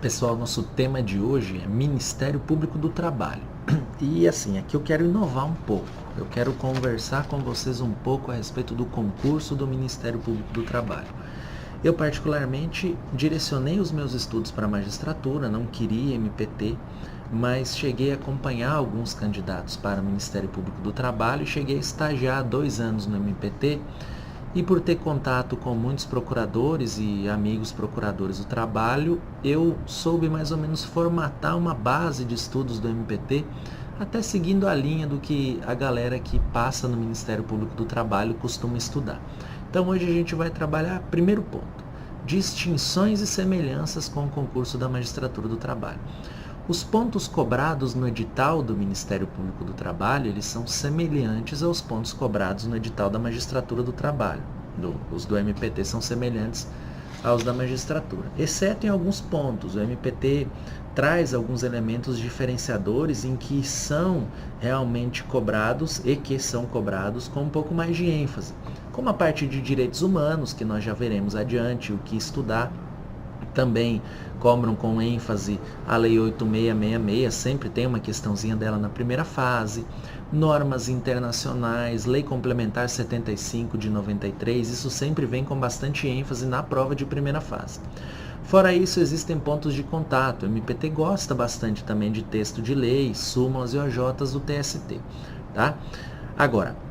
Pessoal, nosso tema de hoje é Ministério Público do Trabalho. E assim, aqui eu quero inovar um pouco. Eu quero conversar com vocês um pouco a respeito do concurso do Ministério Público do Trabalho. Eu particularmente direcionei os meus estudos para a magistratura, não queria MPT, mas cheguei a acompanhar alguns candidatos para o Ministério Público do Trabalho e cheguei a estagiar há 2 anos no MPT. E por ter contato com muitos procuradores e amigos procuradores do trabalho, eu soube mais ou menos formatar uma base de estudos do MPT, até seguindo a linha do que a galera que passa no Ministério Público do Trabalho costuma estudar. Então hoje a gente vai trabalhar, primeiro ponto, distinções e semelhanças com o concurso da Magistratura do Trabalho. Os pontos cobrados no edital do Ministério Público do Trabalho, eles são semelhantes aos pontos cobrados no edital da Magistratura do Trabalho. Os do MPT são semelhantes aos da magistratura, exceto em alguns pontos. O MPT traz alguns elementos diferenciadores em que são realmente cobrados e que são cobrados com um pouco mais de ênfase, como a parte de direitos humanos, que nós já veremos adiante o que estudar. Também cobram com ênfase a Lei 8666, sempre tem uma questãozinha dela na primeira fase, normas internacionais, Lei Complementar 75 de 93, isso sempre vem com bastante ênfase na prova de primeira fase. Fora isso, existem pontos de contato. O MPT gosta bastante também de texto de lei, súmulas e OJs do TST. Tá? Agora,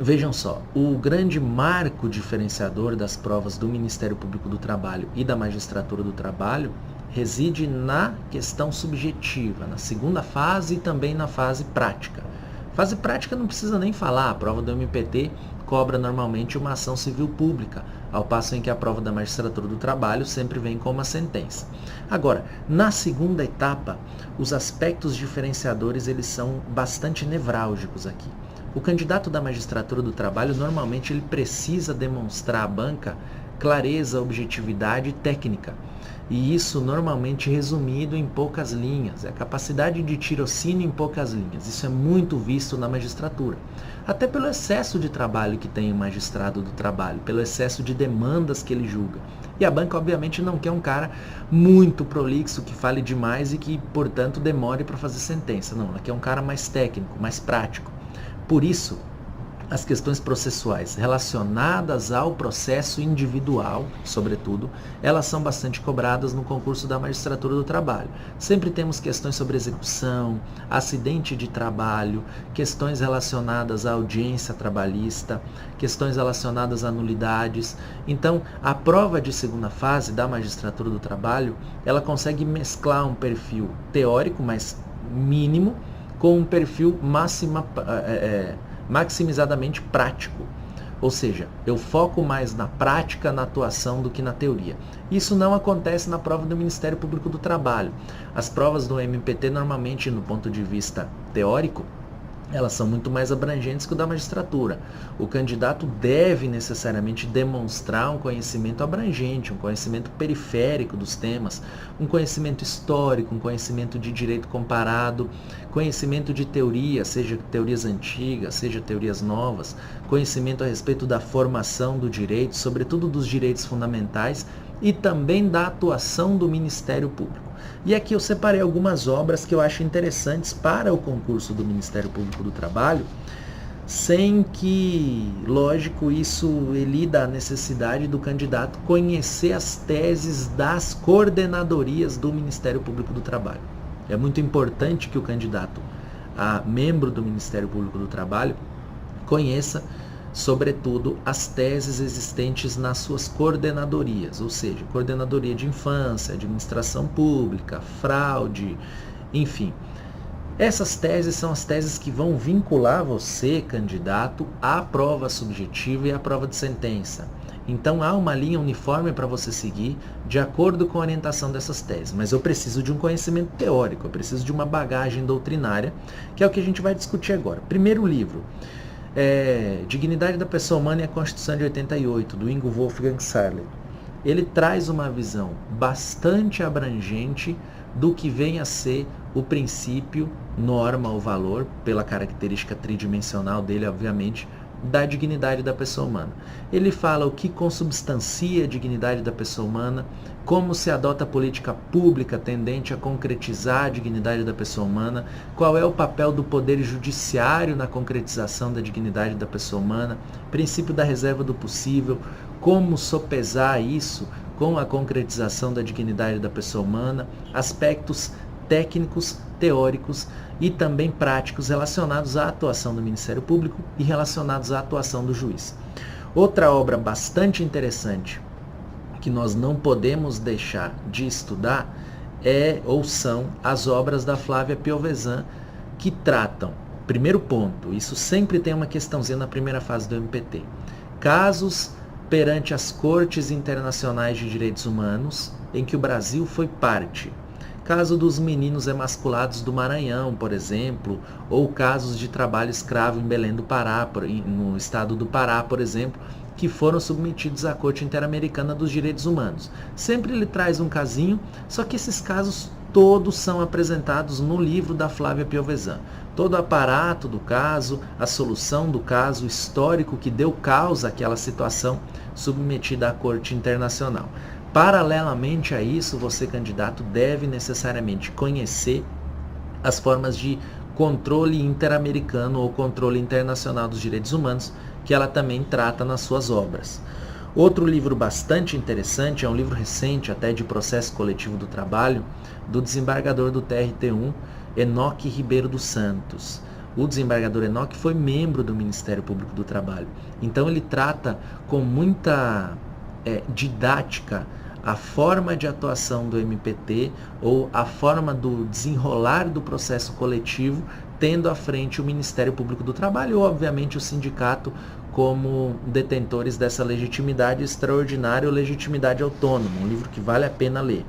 vejam só, o grande marco diferenciador das provas do Ministério Público do Trabalho e da Magistratura do Trabalho reside na questão subjetiva, na segunda fase e também na fase prática. Fase prática não precisa nem falar, a prova do MPT cobra normalmente uma ação civil pública, ao passo em que a prova da Magistratura do Trabalho sempre vem com uma sentença. Agora, na segunda etapa, os aspectos diferenciadores eles são bastante nevrálgicos aqui. O candidato da Magistratura do Trabalho, normalmente, ele precisa demonstrar à banca clareza, objetividade e técnica. E isso, normalmente, resumido em poucas linhas. É a capacidade de tirocínio em poucas linhas. Isso é muito visto na magistratura. Até pelo excesso de trabalho que tem o magistrado do trabalho, pelo excesso de demandas que ele julga. E a banca, obviamente, não quer um cara muito prolixo, que fale demais e que, portanto, demore para fazer sentença. Não, ela quer um cara mais técnico, mais prático. Por isso, as questões processuais relacionadas ao processo individual, sobretudo, elas são bastante cobradas no concurso da Magistratura do Trabalho. Sempre temos questões sobre execução, acidente de trabalho, questões relacionadas à audiência trabalhista, questões relacionadas a nulidades. Então, a prova de segunda fase da Magistratura do Trabalho, ela consegue mesclar um perfil teórico, mais mínimo, com um perfil maximizadamente prático. Ou seja, eu foco mais na prática, na atuação, do que na teoria. Isso não acontece na prova do Ministério Público do Trabalho. As provas do MPT, normalmente, no ponto de vista teórico, elas são muito mais abrangentes que o da magistratura. O candidato deve necessariamente demonstrar um conhecimento abrangente, um conhecimento periférico dos temas, um conhecimento histórico, um conhecimento de direito comparado, conhecimento de teoria, seja teorias antigas, seja teorias novas, conhecimento a respeito da formação do direito, sobretudo dos direitos fundamentais, e também da atuação do Ministério Público. E aqui eu separei algumas obras que eu acho interessantes para o concurso do Ministério Público do Trabalho, sem que, lógico, isso elida a necessidade do candidato conhecer as teses das coordenadorias do Ministério Público do Trabalho. É muito importante que o candidato a membro do Ministério Público do Trabalho conheça, sobretudo, as teses existentes nas suas coordenadorias, ou seja, coordenadoria de infância, administração pública, fraude, enfim. Essas teses são as teses que vão vincular você, candidato, à prova subjetiva e à prova de sentença. Então há uma linha uniforme para você seguir de acordo com a orientação dessas teses. Mas eu preciso de um conhecimento teórico, eu preciso de uma bagagem doutrinária, que é o que a gente vai discutir agora. Primeiro livro. Dignidade da Pessoa Humana e a Constituição de 88, do Ingo Wolfgang Sarlet. Ele traz uma visão bastante abrangente do que vem a ser o princípio, norma ou valor, pela característica tridimensional dele, obviamente, da dignidade da pessoa humana. Ele fala o que consubstancia a dignidade da pessoa humana, como se adota política pública tendente a concretizar a dignidade da pessoa humana, qual é o papel do poder judiciário na concretização da dignidade da pessoa humana, princípio da reserva do possível, como sopesar isso com a concretização da dignidade da pessoa humana, aspectos técnicos, teóricos e também práticos relacionados à atuação do Ministério Público e relacionados à atuação do juiz. Outra obra bastante interessante que nós não podemos deixar de estudar são as obras da Flávia Piovesan, que tratam, primeiro ponto, isso sempre tem uma questãozinha na primeira fase do MPT, casos perante as Cortes Internacionais de Direitos Humanos em que o Brasil foi parte. Caso dos meninos emasculados do Maranhão, por exemplo, ou casos de trabalho escravo em Belém do Pará, no estado do Pará, por exemplo, que foram submetidos à Corte Interamericana dos Direitos Humanos. Sempre ele traz um casinho, só que esses casos todos são apresentados no livro da Flávia Piovesan. Todo o aparato do caso, a solução do caso, o histórico que deu causa àquela situação submetida à Corte Internacional. Paralelamente a isso, você, candidato, deve necessariamente conhecer as formas de controle interamericano ou controle internacional dos direitos humanos, que ela também trata nas suas obras. Outro livro bastante interessante, é um livro recente, até de processo coletivo do trabalho, do desembargador do TRT1, Enoque Ribeiro dos Santos. O desembargador Enoque foi membro do Ministério Público do Trabalho. Então ele trata com muita didática a forma de atuação do MPT ou a forma do desenrolar do processo coletivo, tendo à frente o Ministério Público do Trabalho ou, obviamente, o sindicato como detentores dessa legitimidade extraordinária ou legitimidade autônoma, um livro que vale a pena ler.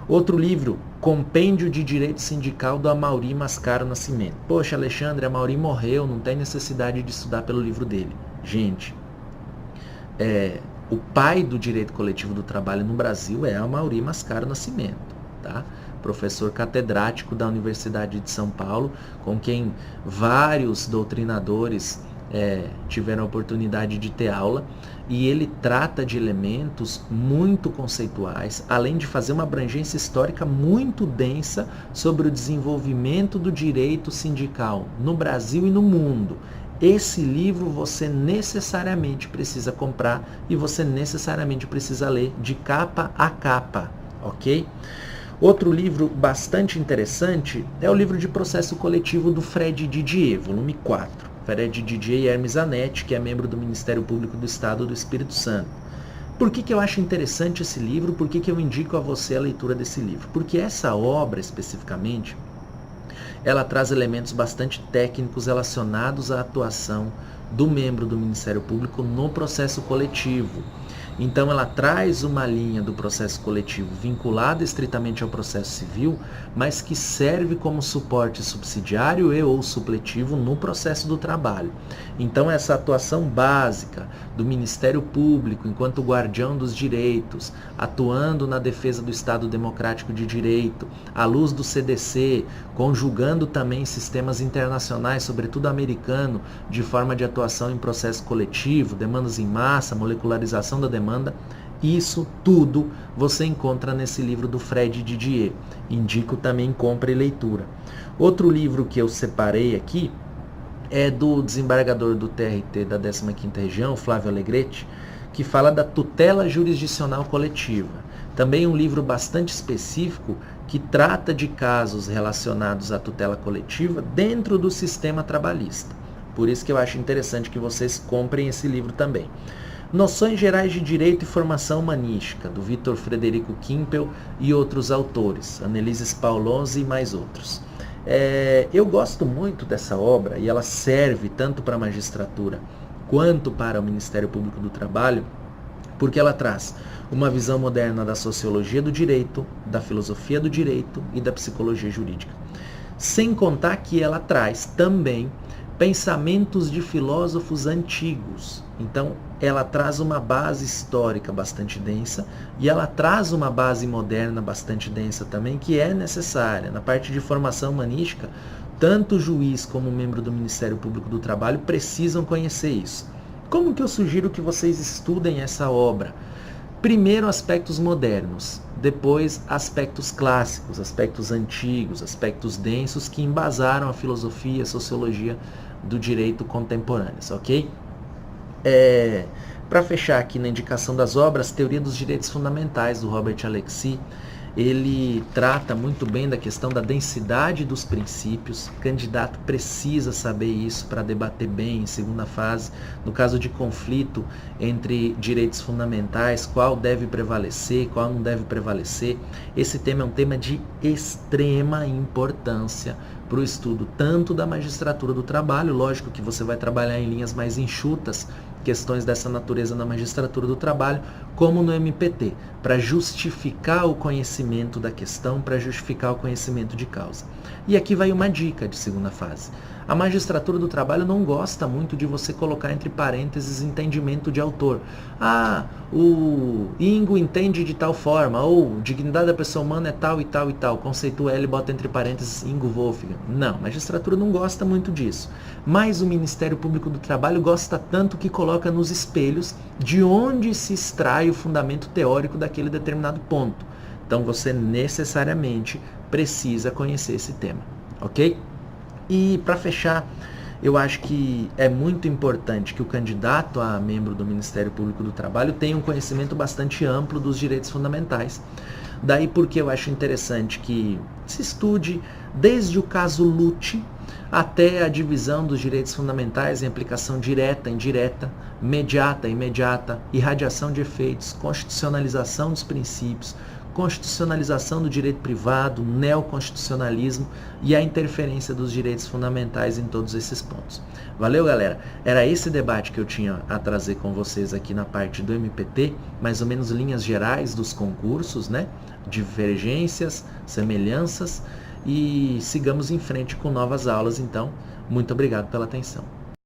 Outro livro, Compêndio de Direito Sindical, do Amaury Mascaro Nascimento. Poxa, Alexandre, Amaury morreu, não tem necessidade de estudar pelo livro dele. Gente, o pai do direito coletivo do trabalho no Brasil é Amaury Mascaro Nascimento, tá? Professor catedrático da Universidade de São Paulo, com quem vários doutrinadores tiveram a oportunidade de ter aula, e ele trata de elementos muito conceituais, além de fazer uma abrangência histórica muito densa sobre o desenvolvimento do direito sindical no Brasil e no mundo. Esse livro você necessariamente precisa comprar e você necessariamente precisa ler de capa a capa, ok? Outro livro bastante interessante é o livro de processo coletivo do Fred Didier, volume 4. Fred Didier e Hermes Anetti, que é membro do Ministério Público do Estado do Espírito Santo. Por que eu acho interessante esse livro? Por que eu indico a você a leitura desse livro? Porque essa obra, especificamente, ela traz elementos bastante técnicos relacionados à atuação do membro do Ministério Público no processo coletivo. Então ela traz uma linha do processo coletivo vinculada estritamente ao processo civil, mas que serve como suporte subsidiário e ou supletivo no processo do trabalho. Então essa atuação básica do Ministério Público enquanto guardião dos direitos, atuando na defesa do Estado Democrático de Direito, à luz do CDC, conjugando também sistemas internacionais, sobretudo americano, de forma de atuação em processo coletivo, demandas em massa, molecularização da demanda, isso tudo você encontra nesse livro do Fred Didier. Indico também compra e leitura. Outro livro que eu separei aqui é do desembargador do TRT da 15ª Região, Flávio Alegretti, que fala da tutela jurisdicional coletiva. Também um livro bastante específico que trata de casos relacionados à tutela coletiva dentro do sistema trabalhista. Por isso que eu acho interessante que vocês comprem esse livro também. Noções Gerais de Direito e Formação Humanística, do Vitor Frederico Kimpel e outros autores, Annelise Spaolonzi e mais outros. Eu gosto muito dessa obra e ela serve tanto para a magistratura quanto para o Ministério Público do Trabalho, porque ela traz uma visão moderna da sociologia do direito, da filosofia do direito e da psicologia jurídica. Sem contar que ela traz também pensamentos de filósofos antigos. Então, ela traz uma base histórica bastante densa e ela traz uma base moderna bastante densa também, que é necessária. Na parte de formação humanística, tanto o juiz como o membro do Ministério Público do Trabalho precisam conhecer isso. Como que eu sugiro que vocês estudem essa obra? Primeiro, aspectos modernos, depois aspectos clássicos, aspectos antigos, aspectos densos que embasaram a filosofia e a sociologia do direito contemporâneos, ok? Para fechar aqui na indicação das obras, Teoria dos Direitos Fundamentais, do Robert Alexy, ele trata muito bem da questão da densidade dos princípios. O candidato precisa saber isso para debater bem em segunda fase. No caso de conflito entre direitos fundamentais, qual deve prevalecer, qual não deve prevalecer. Esse tema é um tema de extrema importância para o estudo tanto da magistratura do trabalho, lógico que você vai trabalhar em linhas mais enxutas, questões dessa natureza na magistratura do trabalho, como no MPT, para justificar o conhecimento da questão, para justificar o conhecimento de causa. E aqui vai uma dica de segunda fase. A magistratura do trabalho não gosta muito de você colocar entre parênteses entendimento de autor. Ah, o Ingo entende de tal forma, ou dignidade da pessoa humana é tal e tal e tal. Conceitua L e bota entre parênteses Ingo Wolfgang. Não, a magistratura não gosta muito disso. Mas o Ministério Público do Trabalho gosta tanto que coloca nos espelhos de onde se extrai o fundamento teórico daquele determinado ponto. Então você necessariamente precisa conhecer esse tema, ok? E para fechar, eu acho que é muito importante que o candidato a membro do Ministério Público do Trabalho tenha um conhecimento bastante amplo dos direitos fundamentais. Daí porque eu acho interessante que se estude desde o caso Lute até a divisão dos direitos fundamentais em aplicação direta, indireta, mediata, imediata, irradiação de efeitos, constitucionalização dos princípios, constitucionalização do direito privado, neoconstitucionalismo e a interferência dos direitos fundamentais em todos esses pontos. Valeu, galera? Era esse debate que eu tinha a trazer com vocês aqui na parte do MPT, mais ou menos linhas gerais dos concursos, né? Divergências, semelhanças, e sigamos em frente com novas aulas, então. Muito obrigado pela atenção.